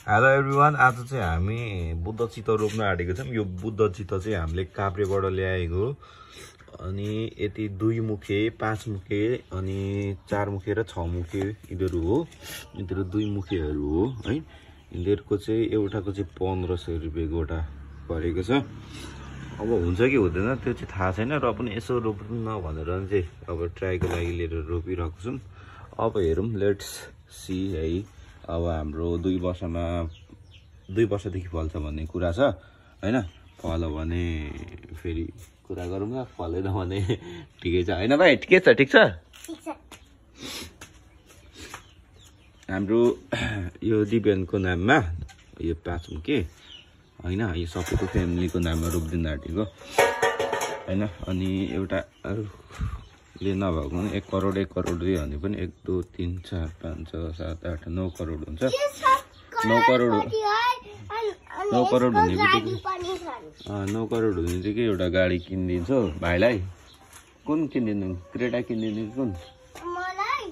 Hello everyone, आज चाहिँ हामी बुद्ध चित्त रोप्न आँटेको छौँ। यो बुद्ध चित्त चाहिँ हामीले काभ्रेबाट ल्याएको हो। अनि यति 2 मुखे 5 मुखे अनि 4 मुखे र 6 मुखे यिनीहरू हो। यिनीहरू 2 मुखेहरू हो है। यिनीहरूको चाहिँ एउटाको चाहिँ 1500 रुपियाँ गोटा परेको छ। अब हुन्छ कि हुँदैन त्यो चाहिँ थाहा छैन, र पनि यसो रोप्नु भनेर चाहिँ अब ट्राईको लागि लिएर रोपिरहेको छौँ। अब हेरौँ, लेट्स सी है। अब हाम्रो 2 वर्षदेखि फल्छ भन्ने कुरा छ हैन। फल्यो भने फेरि कुरा गरौँला, फलेन भने ठिकै छ हैन भाइ? ठिकै छ, ठिक छ। हाम्रो यो दिव्यानको नाममा यो 5 मुखे हैन, यो सबैको फ्यामिलीको नाममा रोप्दिन आँटेको हैन। अनि एउटा ले नभएको पनि 1 करोड 1 करोड दियो भने पनि 1 2 3 4 5 6 7 8 9 करोड हुन्छ। 9 करोड हुने बित्तिकै एउटा गाडी किनिदिन्छु भाइलाई। कुन किनिदिनु? क्रेटा किनिदिनु कुन? मलाई